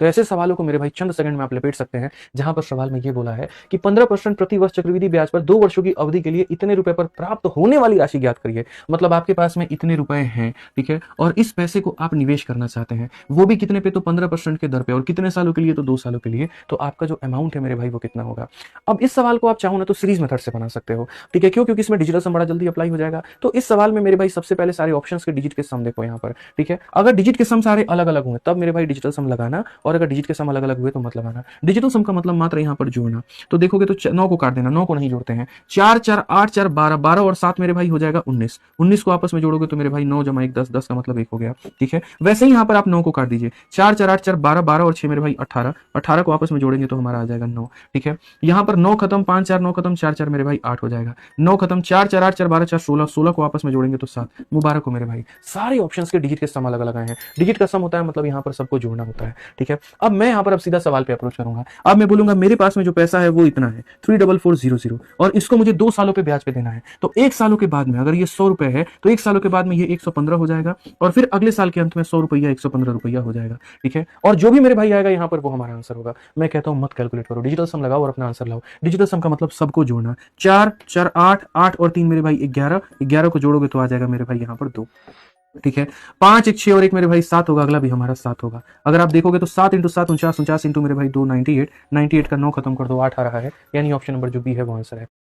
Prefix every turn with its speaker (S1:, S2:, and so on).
S1: तो ऐसे सवालों को मेरे भाई चंद सेकंड में आप लपेट सकते हैं, जहां पर सवाल में ये बोला है कि 15% प्रति वर्ष चक्रवृद्धि ब्याज पर 2 वर्षों की अवधि के लिए इतने रुपए पर प्राप्त होने वाली राशि ज्ञात करिए। मतलब आपके पास में इतने रुपए हैं, ठीक है, और इस पैसे को आप निवेश करना चाहते हैं, वो भी कितने पे, तो 15% के दर पे, और कितने सालों के लिए, तो 2 सालों के लिए। तो आपका जो अमाउंट है मेरे भाई वो कितना होगा। अब इस सवाल को आप चाहो ना तो सीरीज मेथड से बना सकते हो, ठीक है, क्यों, क्योंकि इसमें डिजिटल सम बड़ा जल्दी अप्लाई हो जाएगा। तो इस सवाल में मेरे भाई सबसे पहले सारे ऑप्शंस के डिजिट के सम देखो यहाँ पर, ठीक है। अगर डिजिट के सम सारे अलग अलग हुए तब मेरे भाई डिजिटल सम लगाना, और अगर डिजिट के सम अलग अलग हुए तो मत लगाना। डिजिटल सम का मतलब मात्र यहाँ पर जोड़ना। तो देखोगे तो 9 को काट देना, 9 को नहीं जोड़ते हैं। 4 4 8 4 12, 12 और 7 मेरे भाई हो जाएगा 19। 19 को आपस में जोड़ोगे तो मेरे भाई 9 जमा 1 10, 10 का मतलब 1 हो गया, ठीक है। वैसे ही यहाँ पर आप 9 को काट दीजिए। 4 4 8 4 12, 12 और 6 मेरे भाई 18, 18 को आपस में जोड़ेंगे तो हमारा आ जाएगा 9, ठीक है। यहाँ पर 9 खत्म, 5 4 9 खत्म, 4 4 मेरे भाई 8 हो जाएगा। 9 खत्म, 4 4 8 4 12 4 16, 16 को आपस में जोड़ेंगे तो 7। मुबारक हो मेरे भाई, सारे ऑप्शंस के डिजिट के सम अलग अलग आए हैं। डिजिट का सम होता है मतलब यहाँ पर सबको जोड़ना होता है, ठीक है। अब मैं यहाँ पर अब सीधा सवाल पे अप्रोच करूंगा। अब मैं बोलूंगा मेरे पास में जो पैसा है वो इतना है 34400, और इसको मुझे 2 सालों पे ब्याज पे देना है। तो 1 सालों के बाद में अगर ये 100 रुपए है तो 1 सालों के बाद में ये 115 हो जाएगा, और फिर अगले साल के अंत में 100 रुपया 115 रुपया हो जाएगा, ठीक है। और जो भी मेरे भाई आएगा यहाँ पर वो हमारा आंसर होगा। मैं कहता हूँ मत कैलकुलेट करो, डिजिटल सम लगाओ और अपना आंसर लाओ। डिजिटल सम का मतलब सबको जोड़ना। 4 4 8, 8 और 3 मेरे भाई 11, 11 को जोड़ोगे तो आ जाएगा मेरे भाई यहाँ पर 2, ठीक है। 5 1 6 और 1 मेरे भाई 7 होगा, अगला भी हमारा 7 होगा। अगर आप देखोगे तो 7 इंटू 7 49, 49 इंटू मेरे भाई 2 98, 98 का 9 खत्म कर दो 8 आ रहा है, यानी ऑप्शन नंबर जो बी है वो आंसर है।